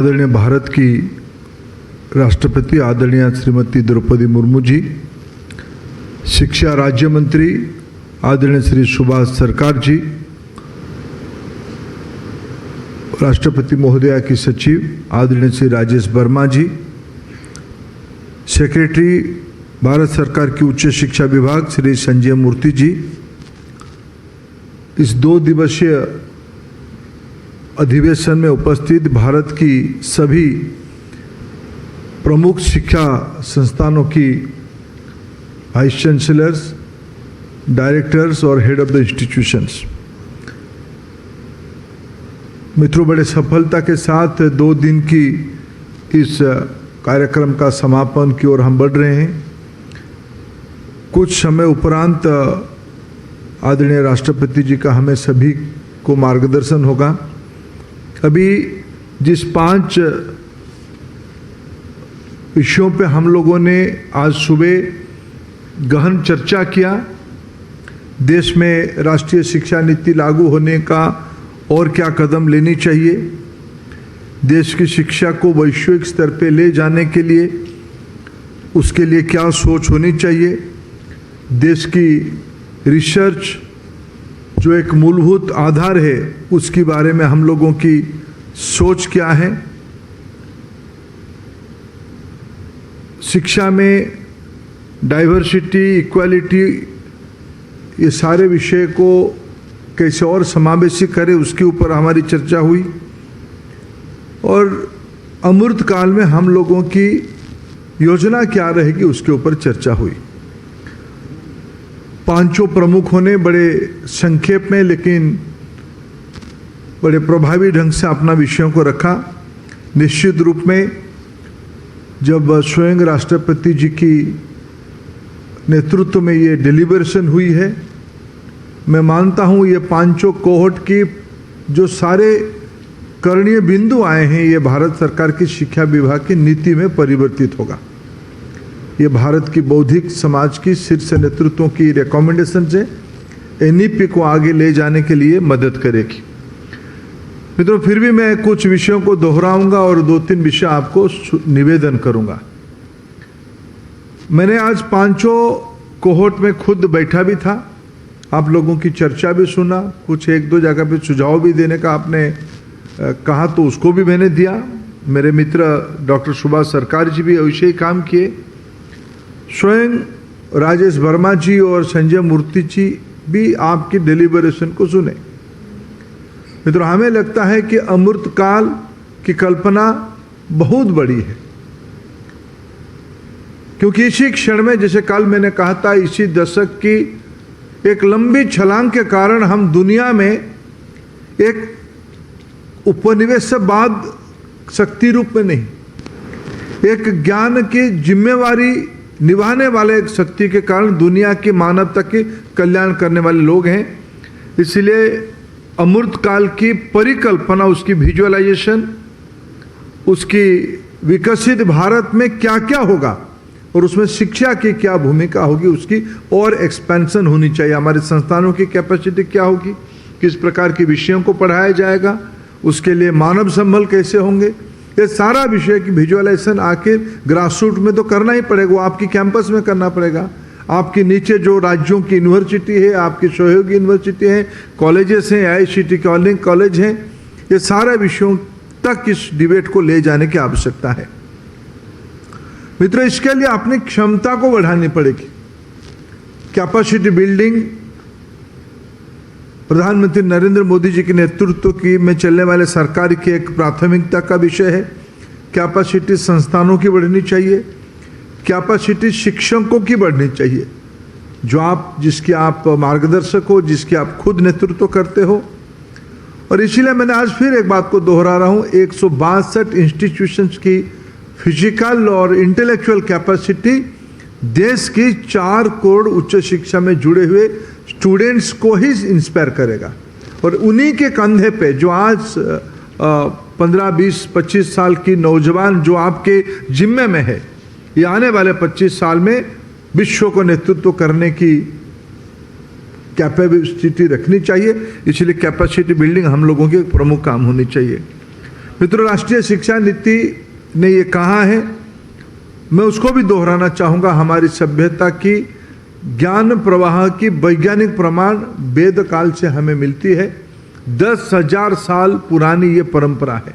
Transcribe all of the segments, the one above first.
आदरणीय भारत की राष्ट्रपति आदरणीय श्रीमती द्रौपदी मुर्मू जी, शिक्षा राज्य मंत्री आदरणीय श्री सुभाष सरकार जी, राष्ट्रपति महोदया की सचिव आदरणीय श्री राजेश वर्मा जी, सेक्रेटरी भारत सरकार की उच्च शिक्षा विभाग श्री संजय मूर्ति जी, इस 2 दिवसीय अधिवेशन में उपस्थित भारत की सभी प्रमुख शिक्षा संस्थानों की वाइस चांसलर्स, डायरेक्टर्स और हेड ऑफ द इंस्टीट्यूशंस। मित्रों, बड़े सफलता के साथ 2 दिन की इस कार्यक्रम का समापन की ओर हम बढ़ रहे हैं। कुछ समय उपरांत आदरणीय राष्ट्रपति जी का हमें सभी को मार्गदर्शन होगा। अभी जिस 5 विषयों पे हम लोगों ने आज सुबह गहन चर्चा किया, देश में राष्ट्रीय शिक्षा नीति लागू होने का और क्या कदम लेनी चाहिए, देश की शिक्षा को वैश्विक स्तर पे ले जाने के लिए उसके लिए क्या सोच होनी चाहिए, देश की रिसर्च जो एक मूलभूत आधार है उसके बारे में हम लोगों की सोच क्या है, शिक्षा में डाइवर्सिटी, इक्वालिटी, ये सारे विषय को कैसे और समावेशी करें उसके ऊपर हमारी चर्चा हुई। और अमृत काल में हम लोगों की योजना क्या रहेगी उसके ऊपर चर्चा हुई। 5 प्रमुखों ने बड़े संक्षेप में लेकिन बड़े प्रभावी ढंग से अपना विषयों को रखा। निश्चित रूप में जब स्वयं राष्ट्रपति जी की नेतृत्व में ये डिलीबरेशन हुई है, मैं मानता हूँ ये 5 कोहोर्ट की जो सारे करणीय बिंदु आए हैं ये भारत सरकार की शिक्षा विभाग की नीति में परिवर्तित होगा। ये भारत की बौद्धिक समाज की शीर्ष नेतृत्वों की रिकमेंडेशन से एनईपी को आगे ले जाने के लिए मदद करेगी। मित्रों, फिर भी मैं कुछ विषयों को दोहराऊंगा और 2-3 विषय आपको निवेदन करूंगा। मैंने आज 5 कोहोर्ट में खुद बैठा भी था, आप लोगों की चर्चा भी सुना, कुछ 1-2 जगह पे सुझाव भी देने का आपने कहा तो उसको भी मैंने दिया। मेरे मित्र डॉक्टर सुभाष सरकार जी भी ऐसे ही काम किए, स्वयं राजेश वर्मा जी और संजय मूर्ति जी भी आपकी डिलीबरेशन को सुने। मित्रों, हमें लगता है कि अमृत काल की कल्पना बहुत बड़ी है, क्योंकि इसी क्षण में, जैसे कल मैंने कहा था, इसी दशक की एक लंबी छलांग के कारण हम दुनिया में एक उपनिवेशवाद शक्ति रूप में नहीं, एक ज्ञान की जिम्मेवारी निभाने वाले एक शक्ति के कारण दुनिया की मानवता के कल्याण करने वाले लोग हैं। इसलिए अमृत काल की परिकल्पना, उसकी विजुअलाइजेशन, उसकी विकसित भारत में क्या क्या होगा और उसमें शिक्षा की क्या भूमिका होगी, उसकी और एक्सपेंशन होनी चाहिए। हमारे संस्थानों की कैपेसिटी क्या होगी, किस प्रकार के विषयों को पढ़ाया जाएगा, उसके लिए मानव संबल कैसे होंगे, ये सारा विषय की विजुअलाइजेशन आखिर ग्रासरूट में तो करना ही पड़ेगा, वो आपकी कैंपस में करना पड़ेगा। आपके नीचे जो राज्यों की यूनिवर्सिटी है, आपकी सहयोगी यूनिवर्सिटी है, कॉलेजेस हैं, आईआईटी कॉलेज हैं, ये सारे विषयों तक इस डिबेट को ले जाने की आवश्यकता है। मित्रों, इसके लिए अपनी क्षमता को बढ़ानी पड़ेगी। कैपेसिटी बिल्डिंग प्रधानमंत्री नरेंद्र मोदी जी के नेतृत्व की में चलने वाले सरकार की एक प्राथमिकता का विषय है। कैपेसिटी संस्थानों की बढ़नी चाहिए, कैपेसिटी शिक्षकों की बढ़नी चाहिए, जिसके आप मार्गदर्शक हो, जिसके आप खुद नेतृत्व करते हो। और इसीलिए मैंने आज फिर एक बात को दोहरा रहा हूँ, 162 इंस्टीट्यूशंस की फिजिकल और इंटेलेक्चुअल कैपेसिटी देश की 4 करोड़ उच्च शिक्षा में जुड़े हुए स्टूडेंट्स को ही इंस्पायर करेगा। और उन्हीं के कंधे पे जो आज 15, 20, 25 साल की नौजवान जो आपके जिम्मे में है, ये आने वाले 25 साल में विश्व को नेतृत्व करने की कैपेबिलिटी रखनी चाहिए। इसलिए कैपेसिटी बिल्डिंग हम लोगों की प्रमुख काम होनी चाहिए। मित्रों, राष्ट्रीय शिक्षा नीति ने ये कहा है, मैं उसको भी दोहराना चाहूँगा, हमारी सभ्यता की ज्ञान प्रवाह की वैज्ञानिक प्रमाण वेद काल से हमें मिलती है। 10,000 साल पुरानी ये परंपरा है।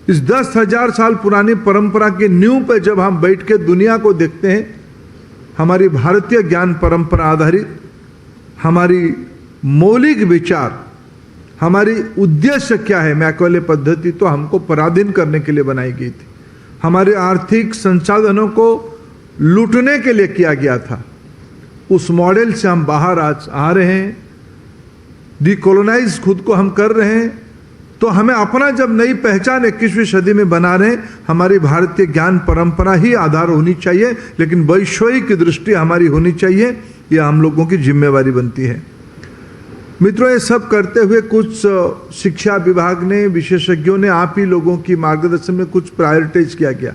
इस 10,000 साल पुरानी परंपरा की नींव पर जब हम बैठ के दुनिया को देखते हैं, हमारी भारतीय ज्ञान परंपरा आधारित हमारी मौलिक विचार, हमारी उद्देश्य क्या है, मैकॉले पद्धति तो हमको पराधीन करने के लिए बनाई गई थी, हमारे आर्थिक संसाधनों को लूटने के लिए किया गया था। उस मॉडल से हम बाहर आज आ रहे हैं, डिकोलोनाइज खुद को हम कर रहे हैं। तो हमें अपना जब नई पहचान 21वीं सदी में बना रहे हैं, हमारी भारतीय ज्ञान परंपरा ही आधार होनी चाहिए, लेकिन वैश्विक दृष्टि हमारी होनी चाहिए। यह हम लोगों की जिम्मेवारी बनती है। मित्रों, ये सब करते हुए कुछ शिक्षा विभाग ने, विशेषज्ञों ने, आप ही लोगों की मार्गदर्शन में कुछ प्रायोरिटाइज किया गया,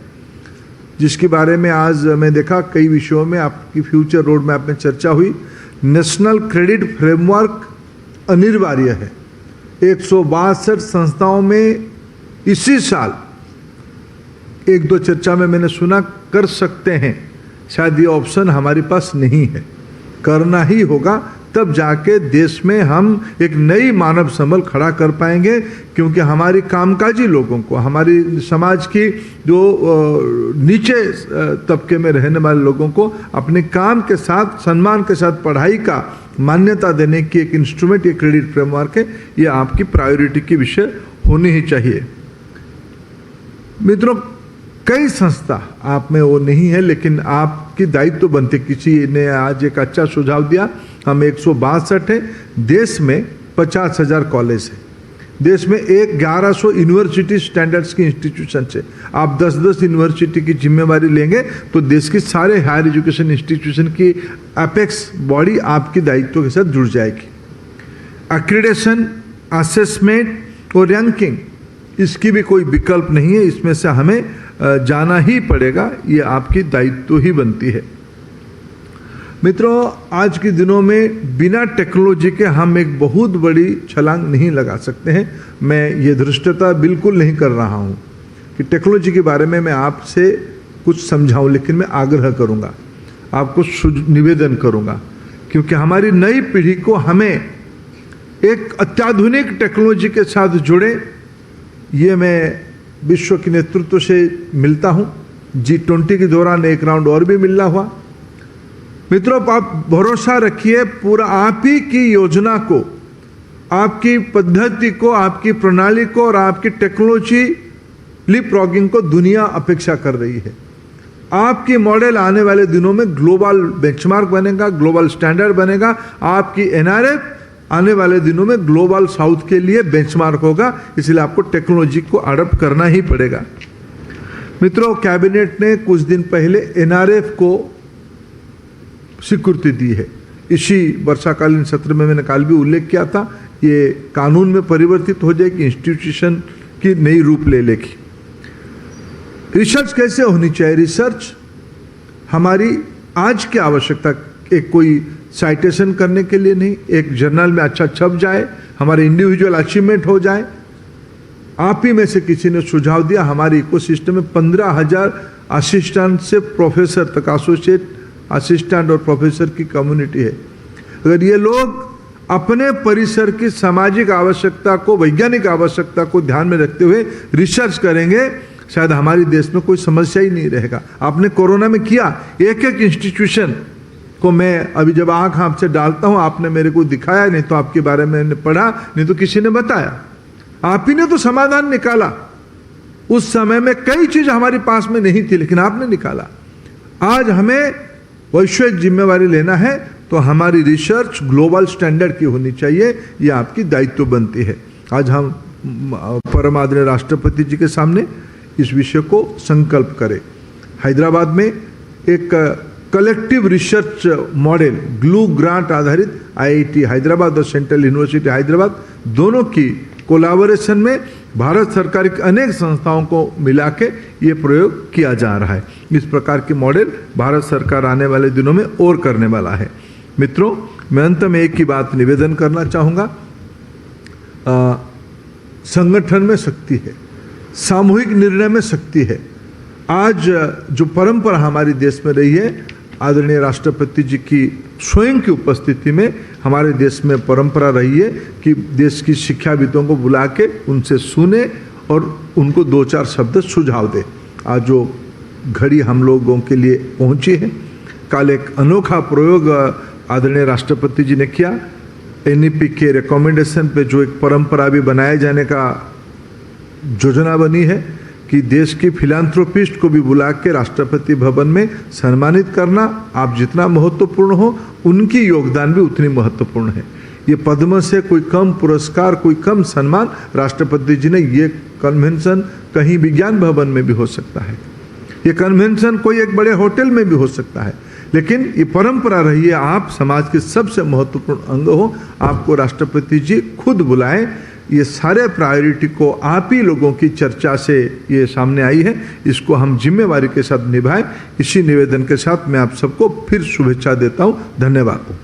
जिसके बारे में आज मैं देखा कई विषयों में आपकी फ्यूचर रोड मैप में चर्चा हुई। नेशनल क्रेडिट फ्रेमवर्क अनिवार्य है। 162 संस्थाओं में इसी साल एक दो चर्चा में मैंने सुना कर सकते हैं, शायद ये ऑप्शन हमारे पास नहीं है, करना ही होगा, तब जाके देश में हम एक नई मानव संबल खड़ा कर पाएंगे। क्योंकि हमारी कामकाजी लोगों को, हमारी समाज की जो नीचे तबके में रहने वाले लोगों को अपने काम के साथ, सम्मान के साथ पढ़ाई का मान्यता देने की एक इंस्ट्रूमेंट ये क्रेडिट फ्रेमवर्क है। ये आपकी प्रायोरिटी की विषय होनी ही चाहिए। मित्रों, कई संस्था आप में वो नहीं है, लेकिन आपकी दायित्व बनते। किसी ने आज एक अच्छा सुझाव दिया, हम 162 है, देश में 50,000 कॉलेज है, देश में 1100 यूनिवर्सिटी स्टैंडर्ड्स की इंस्टीट्यूशन है। आप 10-10 यूनिवर्सिटी की जिम्मेवारी लेंगे तो देश की सारे हायर एजुकेशन इंस्टीट्यूशन की एपेक्स बॉडी आपकी दायित्व के साथ जुड़ जाएगी। एक्रीडेशन, असेसमेंट और रैंकिंग, इसकी भी कोई विकल्प नहीं है, इसमें से हमें जाना ही पड़ेगा, ये आपकी दायित्व ही बनती है। मित्रों, आज के दिनों में बिना टेक्नोलॉजी के हम एक बहुत बड़ी छलांग नहीं लगा सकते हैं। मैं ये धृष्टता बिल्कुल नहीं कर रहा हूँ कि टेक्नोलॉजी के बारे में मैं आपसे कुछ समझाऊं, लेकिन मैं आग्रह करूँगा, आपको निवेदन करूँगा, क्योंकि हमारी नई पीढ़ी को हमें एक अत्याधुनिक टेक्नोलॉजी के साथ जुड़े। ये मैं विश्व के नेतृत्व से मिलता हूँ। G20 के दौरान एक राउंड और भी मिलना हुआ। मित्रों, आप भरोसा रखिए, पूरा आप ही की योजना को, आपकी पद्धति को, आपकी प्रणाली को और आपकी टेक्नोलॉजी लीपफ्रॉगिंग को दुनिया अपेक्षा कर रही है। आपकी मॉडल आने वाले दिनों में ग्लोबल बेंचमार्क बनेगा, ग्लोबल स्टैंडर्ड बनेगा। आपकी NRF आने वाले दिनों में ग्लोबल साउथ के लिए बेंचमार्क होगा, इसलिए आपको टेक्नोलॉजी को अडॉप्ट करना ही पड़ेगा। मित्रों, कैबिनेट ने कुछ दिन पहले NRF को स्वीकृति दी है। इसी वर्षाकालीन सत्र में मैंने कल भी उल्लेख किया था, ये कानून में परिवर्तित हो जाएगी, इंस्टीट्यूशन की नई रूप ले लेगी। रिसर्च कैसे होनी चाहिए? रिसर्च हमारी आज की आवश्यकता, एक कोई साइटेशन करने के लिए नहीं, एक जर्नल में अच्छा छप जाए, हमारे इंडिविजुअल अचीवमेंट हो जाए। आप ही में से किसी ने सुझाव दिया, हमारे इकोसिस्टम में 15,000 असिस्टेंट से प्रोफेसर तक, एसोसिएट असिस्टेंट और प्रोफेसर की कम्युनिटी है। अगर ये लोग अपने परिसर की सामाजिक आवश्यकता को, वैज्ञानिक आवश्यकता को ध्यान में रखते हुए रिसर्च करेंगे, शायद हमारे देश में कोई समस्या ही नहीं रहेगा। आपने कोरोना में किया, एक एक इंस्टीट्यूशन को मैं अभी जब आंख आपसे डालता हूं, आपने मेरे को दिखाया, नहीं तो आपके बारे में मैंने पढ़ा, नहीं तो किसी ने बताया, आप ही ने तो समाधान निकाला। उस समय में कई चीज हमारे पास में नहीं थी, लेकिन आपने निकाला। आज हमें वैश्विक जिम्मेवारी लेना है, तो हमारी रिसर्च ग्लोबल स्टैंडर्ड की होनी चाहिए, यह आपकी दायित्व बनती है। आज हम परम आदरणीय राष्ट्रपति जी के सामने इस विषय को संकल्प करें। हैदराबाद में एक collective research model, glue grant आधारित IIT हैदराबाद और सेंट्रल यूनिवर्सिटी हैदराबाद दोनों की कोलैबोरेशन में भारत सरकार की अनेक संस्थाओं को मिला के ये प्रयोग किया जा रहा है। इस प्रकार की मॉडल भारत सरकार आने वाले दिनों में और करने वाला है। मित्रों, मैं अंत में एक ही बात निवेदन करना चाहूँगा। संगठन में शक्ति है, सामूहिक निर्णय में शक्ति है। आज जो परंपरा हमारे देश में रही है, आदरणीय राष्ट्रपति जी की स्वयं की उपस्थिति में हमारे देश में परंपरा रही है कि देश की शिक्षाविदों को बुला के उनसे सुने और उनको 2-4 शब्द सुझाव दे। आज जो घड़ी हम लोगों के लिए पहुंची है, कल एक अनोखा प्रयोग आदरणीय राष्ट्रपति जी ने किया। एनईपी के रिकमेंडेशन पे जो एक परंपरा भी बनाए जाने का योजना बनी है कि देश की फिलांथ्रोपिस्ट को भी बुला के राष्ट्रपति भवन में सम्मानित करना। आप जितना महत्वपूर्ण हो, उनकी योगदान भी उतनी महत्वपूर्ण है। ये पद्म से कोई कम पुरस्कार, कोई कम सम्मान राष्ट्रपति जी ने, ये कन्वेंशन कहीं विज्ञान भवन में भी हो सकता है, ये कन्वेंशन कोई एक बड़े होटल में भी हो सकता है, लेकिन ये परंपरा रही है आप समाज के सबसे महत्वपूर्ण अंग हो, आपको राष्ट्रपति जी खुद बुलाएं। ये सारे प्रायोरिटी को आप ही लोगों की चर्चा से ये सामने आई है, इसको हम जिम्मेवारी के साथ निभाएं। इसी निवेदन के साथ मैं आप सबको फिर शुभेच्छा देता हूँ। धन्यवाद।